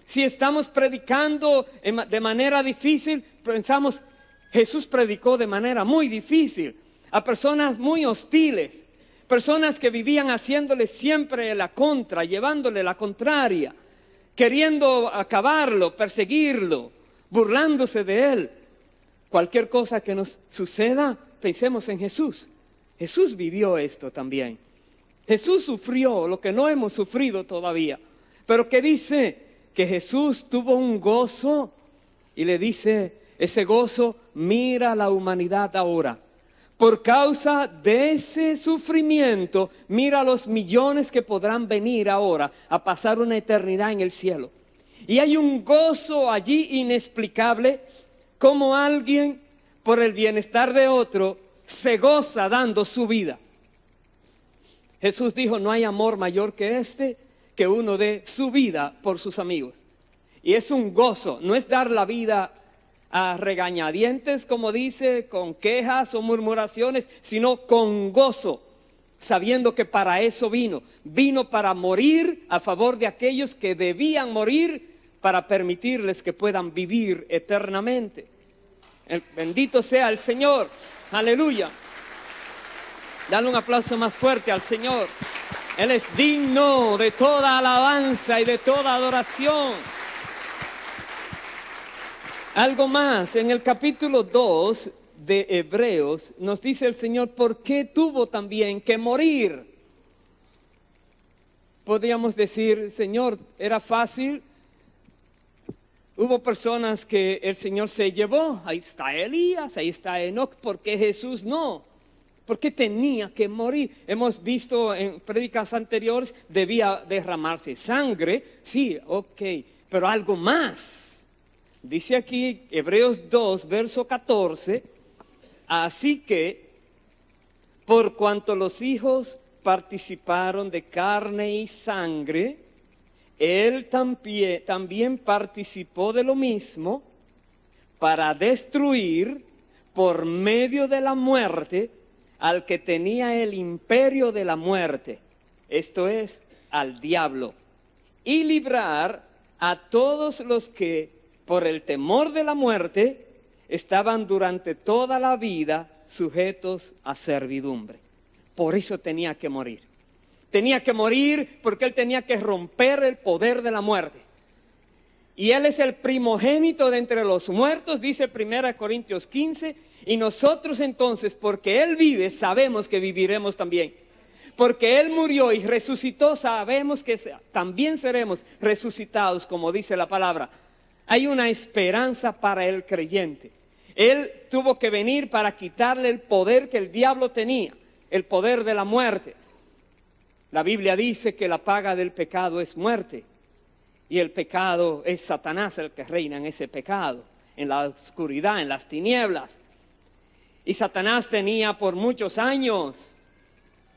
Si estamos predicando de manera difícil, pensamos, Jesús predicó de manera muy difícil a personas muy hostiles, personas que vivían haciéndole siempre la contra, llevándole la contraria, queriendo acabarlo, perseguirlo, burlándose de él. Cualquier cosa que nos suceda, pensemos en Jesús. Jesús vivió esto también. Jesús sufrió lo que no hemos sufrido todavía. Pero ¿qué dice? Que Jesús tuvo un gozo y le dice, ese gozo, mira a la humanidad ahora. Por causa de ese sufrimiento, mira a los millones que podrán venir ahora a pasar una eternidad en el cielo. Y hay un gozo allí inexplicable, como alguien por el bienestar de otro se goza dando su vida. Jesús dijo, no hay amor mayor que este, que uno dé su vida por sus amigos. Y es un gozo, no es dar la vida a regañadientes, como dice, con quejas o murmuraciones, sino con gozo, sabiendo que para eso vino para morir a favor de aquellos que debían morir, para permitirles que puedan vivir eternamente. Bendito sea el Señor, aleluya. Dale un aplauso más fuerte al Señor. Él es digno de toda alabanza y de toda adoración. Algo más, en el capítulo 2 de Hebreos nos dice el Señor por qué tuvo también que morir. Podríamos decir, Señor, era fácil. Hubo personas que el Señor se llevó. Ahí está Elías, ahí está Enoc. ¿Por qué Jesús no? ¿Por qué tenía que morir? Hemos visto en prédicas anteriores, debía derramarse sangre. Sí, ok, pero algo más. Dice aquí Hebreos 2, verso 14. Así que, por cuanto los hijos participaron de carne y sangre, Él también participó de lo mismo para destruir por medio de la muerte al que tenía el imperio de la muerte, esto es, al diablo, y librar a todos los que por el temor de la muerte estaban durante toda la vida sujetos a servidumbre. Por eso tenía que morir. Tenía que morir porque Él tenía que romper el poder de la muerte. Y Él es el primogénito de entre los muertos, dice 1 Corintios 15. Y nosotros entonces, porque Él vive, sabemos que viviremos también. Porque Él murió y resucitó, sabemos que también seremos resucitados, como dice la palabra. Hay una esperanza para el creyente. Él tuvo que venir para quitarle el poder que el diablo tenía, el poder de la muerte. La Biblia dice que la paga del pecado es muerte. Y el pecado es Satanás el que reina en ese pecado, en la oscuridad, en las tinieblas. Y Satanás tenía por muchos años,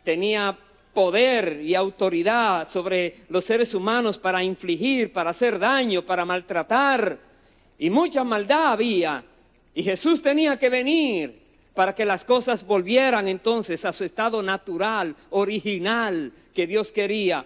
tenía poder y autoridad sobre los seres humanos para infligir, para hacer daño, para maltratar. Y mucha maldad había. Y Jesús tenía que venir para que las cosas volvieran entonces a su estado natural, original, que Dios quería.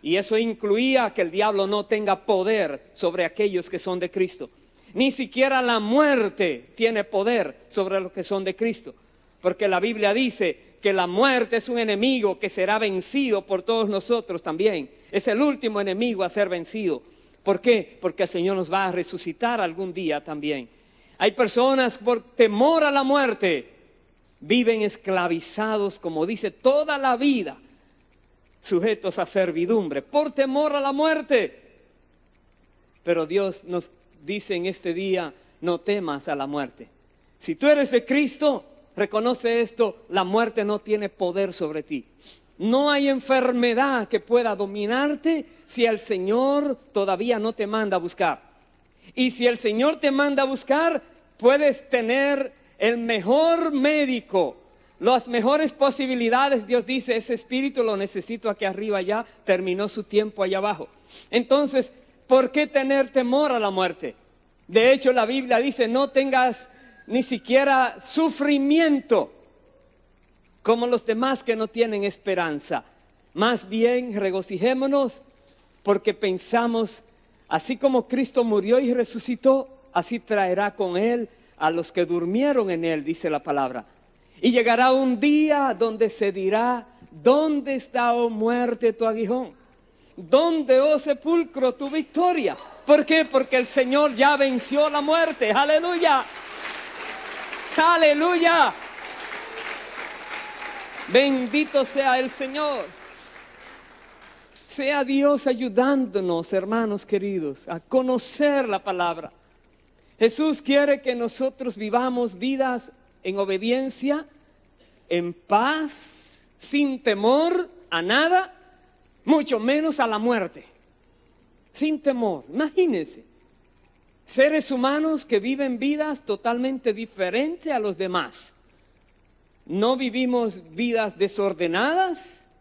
Y eso incluía que el diablo no tenga poder sobre aquellos que son de Cristo. Ni siquiera la muerte tiene poder sobre los que son de Cristo. Porque la Biblia dice que la muerte es un enemigo que será vencido por todos nosotros también. Es el último enemigo a ser vencido. ¿Por qué? Porque el Señor nos va a resucitar algún día también. Hay personas por temor a la muerte, viven esclavizados, como dice, toda la vida, sujetos a servidumbre, por temor a la muerte. Pero Dios nos dice en este día, no temas a la muerte. Si tú eres de Cristo, reconoce esto, la muerte no tiene poder sobre ti. No hay enfermedad que pueda dominarte si el Señor todavía no te manda a buscar. Y si el Señor te manda a buscar, puedes tener el mejor médico, las mejores posibilidades. Dios dice, ese espíritu lo necesito aquí arriba ya, terminó su tiempo allá abajo. Entonces, ¿por qué tener temor a la muerte? De hecho, la Biblia dice, no tengas ni siquiera sufrimiento como los demás que no tienen esperanza. Más bien regocijémonos porque pensamos, así como Cristo murió y resucitó, así traerá con Él a los que durmieron en Él, dice la palabra. Y llegará un día donde se dirá, ¿dónde está, oh muerte, tu aguijón? ¿Dónde, oh sepulcro, tu victoria? ¿Por qué? Porque el Señor ya venció la muerte. ¡Aleluya! ¡Aleluya! Bendito sea el Señor. Sea Dios ayudándonos, hermanos queridos, a conocer la palabra. Jesús quiere que nosotros vivamos vidas en obediencia, en paz, sin temor a nada, mucho menos a la muerte. Sin temor. Imagínense, seres humanos que viven vidas totalmente diferentes a los demás. No vivimos vidas desordenadas,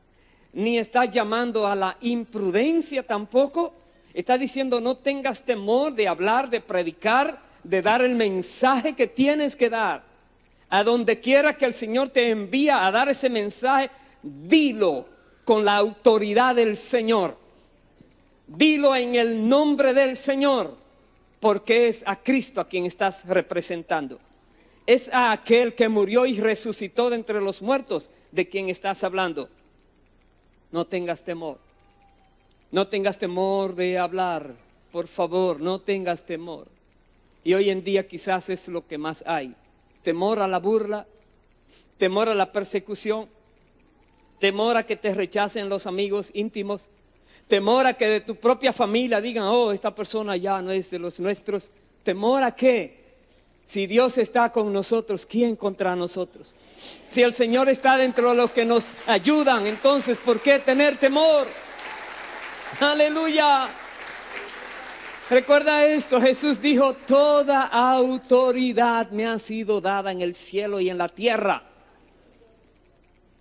ni está llamando a la imprudencia tampoco. Está diciendo no tengas temor de hablar, de predicar, de dar el mensaje que tienes que dar. A donde quiera que el Señor te envía a dar ese mensaje, dilo con la autoridad del Señor. Dilo en el nombre del Señor, porque es a Cristo a quien estás representando. Es a aquel que murió y resucitó de entre los muertos de quien estás hablando. No tengas temor. No tengas temor de hablar. Por favor, no tengas temor. Y hoy en día quizás es lo que más hay. Temor a la burla, temor a la persecución, temor a que te rechacen los amigos íntimos, temor a que de tu propia familia digan, oh, esta persona ya no es de los nuestros. ¿Temor a qué? Si Dios está con nosotros, ¿quién contra nosotros? Si el Señor está dentro de los que nos ayudan, entonces ¿por qué tener temor? Aleluya. Recuerda esto, Jesús dijo, toda autoridad me ha sido dada en el cielo y en la tierra.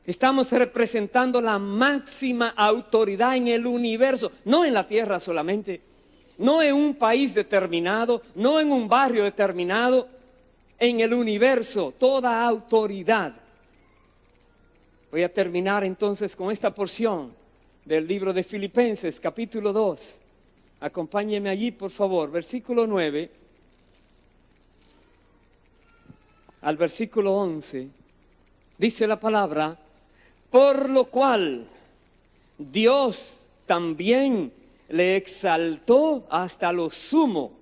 Estamos representando la máxima autoridad en el universo, no en la tierra solamente, no en un país determinado, no en un barrio determinado, en el universo, toda autoridad. Voy a terminar entonces con esta porción del libro de Filipenses, capítulo 2. Acompáñeme allí, por favor, versículo 9 al versículo 11. Dice la palabra, por lo cual Dios también le exaltó hasta lo sumo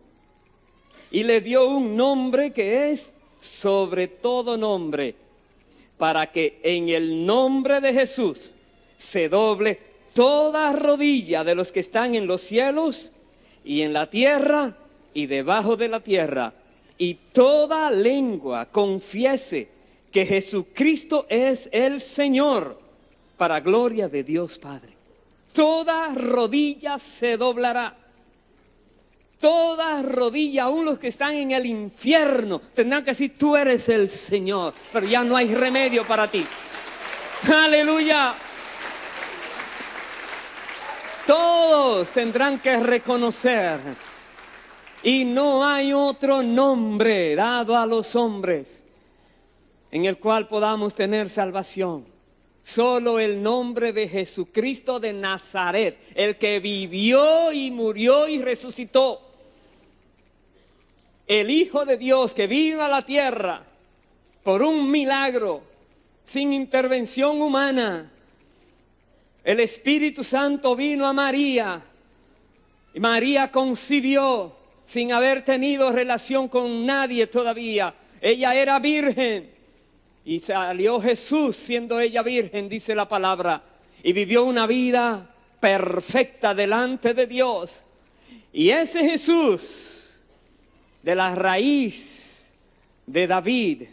y le dio un nombre que es sobre todo nombre, para que en el nombre de Jesús se doble toda rodilla de los que están en los cielos y en la tierra y debajo de la tierra, y toda lengua confiese que Jesucristo es el Señor, para gloria de Dios Padre. Toda rodilla se doblará. Toda rodilla, aún los que están en el infierno, tendrán que decir, tú eres el Señor, pero ya no hay remedio para ti. Aleluya. Todos tendrán que reconocer, y no hay otro nombre dado a los hombres en el cual podamos tener salvación. Solo el nombre de Jesucristo de Nazaret, el que vivió y murió y resucitó. El Hijo de Dios que vino a la tierra por un milagro, sin intervención humana. El Espíritu Santo vino a María y María concibió sin haber tenido relación con nadie todavía. Ella era virgen y salió Jesús siendo ella virgen, dice la palabra, y vivió una vida perfecta delante de Dios. Y ese Jesús de la raíz de David,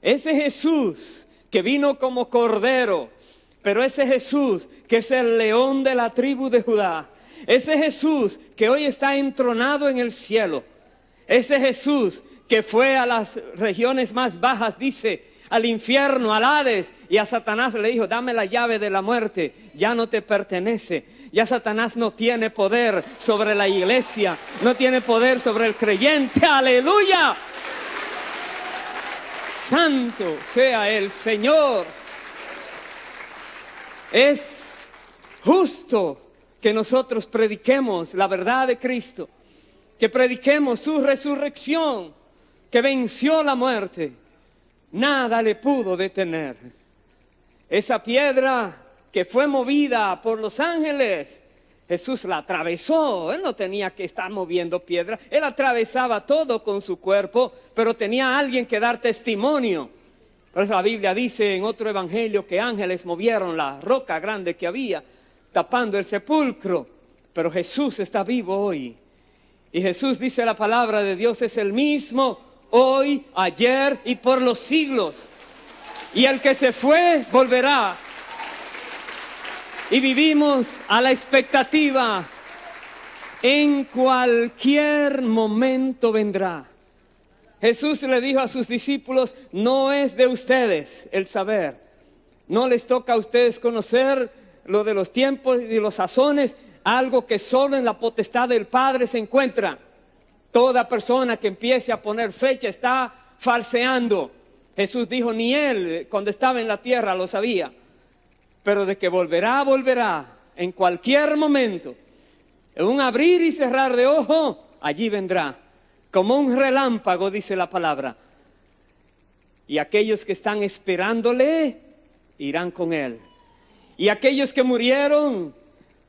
ese Jesús que vino como cordero, pero ese Jesús que es el león de la tribu de Judá, ese Jesús que hoy está entronado en el cielo, ese Jesús que fue a las regiones más bajas, dice, al infierno, al Hades, y a Satanás le dijo, dame la llave de la muerte, ya no te pertenece. Ya Satanás no tiene poder sobre la iglesia, no tiene poder sobre el creyente. ¡Aleluya! Santo sea el Señor. Es justo que nosotros prediquemos la verdad de Cristo, que prediquemos su resurrección, que venció la muerte. Nada le pudo detener. Esa piedra que fue movida por los ángeles, Jesús la atravesó. Él no tenía que estar moviendo piedra. Él atravesaba todo con su cuerpo, pero tenía a alguien que dar testimonio. Por eso la Biblia dice en otro evangelio que ángeles movieron la roca grande que había, tapando el sepulcro. Pero Jesús está vivo hoy. Y Jesús, dice la palabra de Dios, es el mismo hoy, ayer y por los siglos. Y el que se fue volverá. Y vivimos a la expectativa. En cualquier momento vendrá. Jesús le dijo a sus discípulos: no es de ustedes el saber. No les toca a ustedes conocer lo de los tiempos y los sazones, algo que solo en la potestad del Padre se encuentra. Toda persona que empiece a poner fecha está falseando. Jesús dijo, ni él cuando estaba en la tierra lo sabía. Pero de que volverá, volverá en cualquier momento. En un abrir y cerrar de ojo, allí vendrá. Como un relámpago, dice la palabra. Y aquellos que están esperándole, irán con él. Y aquellos que murieron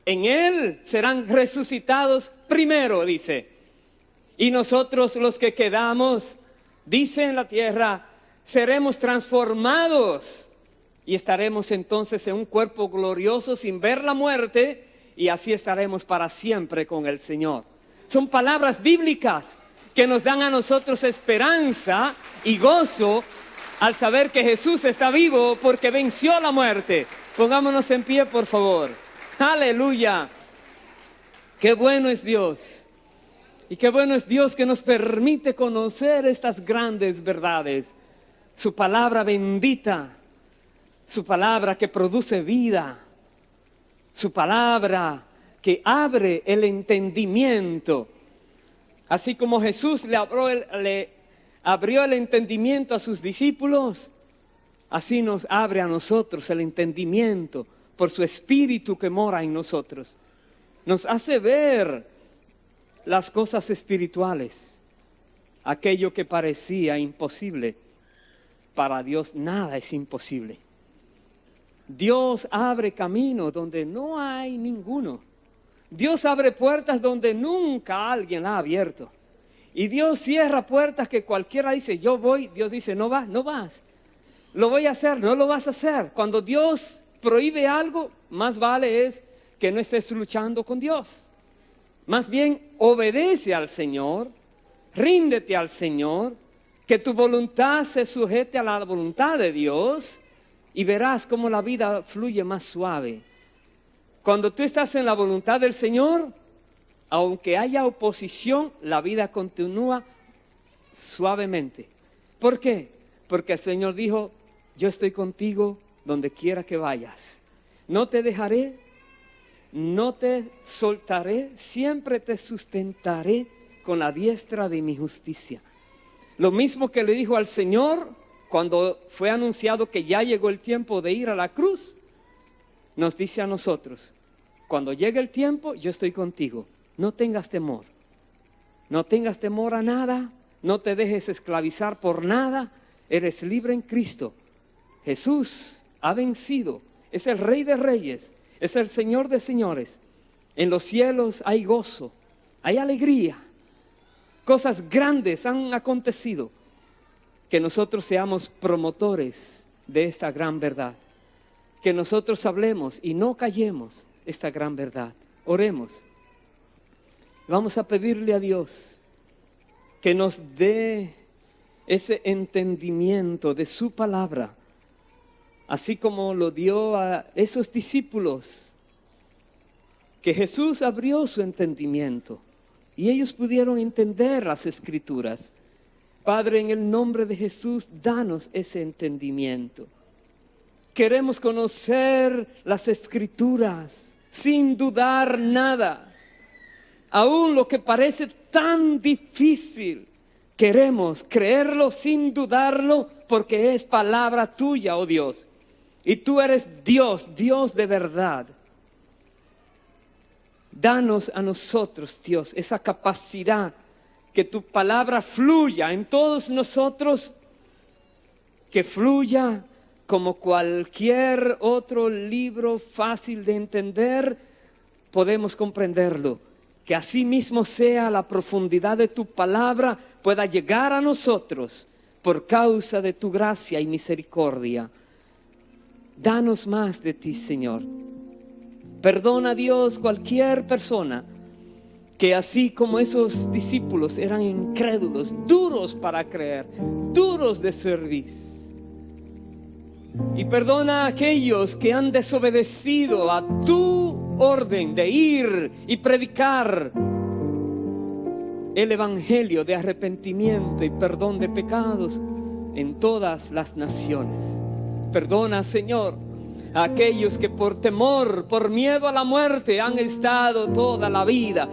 en él, serán resucitados primero, dice. Y nosotros los que quedamos, dice en la tierra, seremos transformados. Y estaremos entonces en un cuerpo glorioso sin ver la muerte. Y así estaremos para siempre con el Señor. Son palabras bíblicas que nos dan a nosotros esperanza y gozo al saber que Jesús está vivo porque venció la muerte. Pongámonos en pie, por favor. Aleluya. Qué bueno es Dios. Y qué bueno es Dios que nos permite conocer estas grandes verdades. Su palabra bendita. Su palabra que produce vida. Su palabra que abre el entendimiento. Así como Jesús le abrió el entendimiento a sus discípulos, así nos abre a nosotros el entendimiento por su Espíritu que mora en nosotros. Nos hace ver las cosas espirituales. Aquello que parecía imposible, para Dios nada es imposible. Dios abre camino donde no hay ninguno. Dios abre puertas donde nunca alguien la ha abierto. Y Dios cierra puertas que cualquiera dice, yo voy. Dios dice, no vas, no vas. Lo voy a hacer, no lo vas a hacer. Cuando Dios prohíbe algo, más vale es que no estés luchando con Dios. Más bien, obedece al Señor, ríndete al Señor, que tu voluntad se sujete a la voluntad de Dios y verás cómo la vida fluye más suave. Cuando tú estás en la voluntad del Señor, aunque haya oposición, la vida continúa suavemente. ¿Por qué? Porque el Señor dijo, yo estoy contigo donde quiera que vayas. No te dejaré, no te soltaré, siempre te sustentaré con la diestra de mi justicia. Lo mismo que le dijo al Señor cuando fue anunciado que ya llegó el tiempo de ir a la cruz. Nos dice a nosotros, cuando llegue el tiempo, yo estoy contigo. No tengas temor. No tengas temor a nada. No te dejes esclavizar por nada. Eres libre en Cristo. Jesús ha vencido. Es el Rey de Reyes. Es el Señor de Señores. En los cielos hay gozo. Hay alegría. Cosas grandes han acontecido. Que nosotros seamos promotores de esta gran verdad. Que nosotros hablemos y no callemos esta gran verdad. Oremos. Vamos a pedirle a Dios que nos dé ese entendimiento de su palabra, así como lo dio a esos discípulos, que Jesús abrió su entendimiento y ellos pudieron entender las Escrituras. Padre, en el nombre de Jesús, danos ese entendimiento. Queremos conocer las Escrituras sin dudar nada. Aún lo que parece tan difícil, queremos creerlo sin dudarlo porque es palabra tuya, oh Dios. Y tú eres Dios, Dios de verdad. Danos a nosotros, Dios, esa capacidad, que tu palabra fluya en todos nosotros, que fluya como cualquier otro libro fácil de entender, podemos comprenderlo. Que así mismo sea la profundidad de tu palabra, pueda llegar a nosotros por causa de tu gracia y misericordia. Danos más de ti, Señor. Perdona, Dios, cualquier persona que así como esos discípulos eran incrédulos, duros para creer, duros de cerviz. Y perdona a aquellos que han desobedecido a tu orden de ir y predicar el evangelio de arrepentimiento y perdón de pecados en todas las naciones. Perdona, Señor, a aquellos que por temor, por miedo a la muerte han estado toda la vida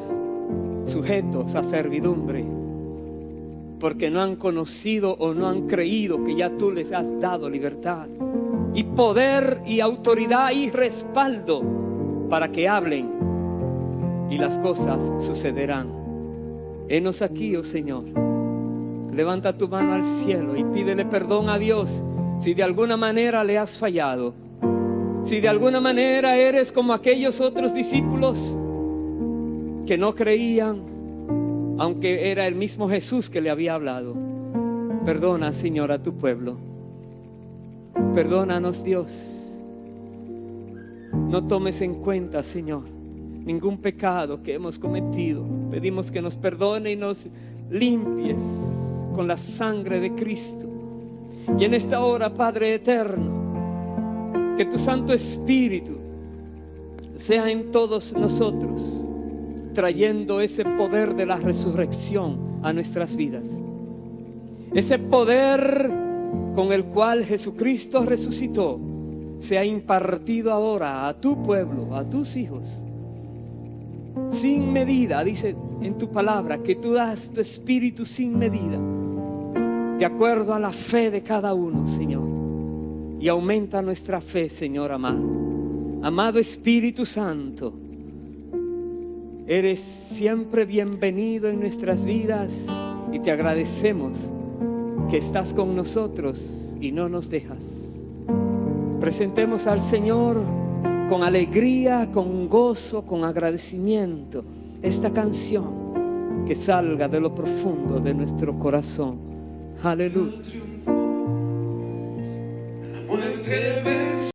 sujetos a servidumbre, porque no han conocido o no han creído que ya tú les has dado libertad y poder y autoridad y respaldo para que hablen y las cosas sucederán. Henos aquí, oh Señor. Levanta tu mano al cielo y pídele perdón a Dios si de alguna manera le has fallado, si de alguna manera eres como aquellos otros discípulos que no creían, aunque era el mismo Jesús que le había hablado. Perdona, Señor, a tu pueblo. Perdónanos, Dios. No tomes en cuenta, Señor, ningún pecado que hemos cometido. Pedimos que nos perdone y nos limpies con la sangre de Cristo. Y en esta hora, Padre eterno, que tu Santo Espíritu sea en todos nosotros, trayendo ese poder de la resurrección a nuestras vidas. Ese poder con el cual Jesucristo resucitó se ha impartido ahora a tu pueblo, a tus hijos. Sin medida, dice en tu palabra, que tú das tu Espíritu sin medida, de acuerdo a la fe de cada uno, Señor. Y aumenta nuestra fe, Señor amado. Amado Espíritu Santo, eres siempre bienvenido en nuestras vidas y te agradecemos que estás con nosotros y no nos dejas. Presentemos al Señor con alegría, con gozo, con agradecimiento esta canción que salga de lo profundo de nuestro corazón. Aleluya. La muerte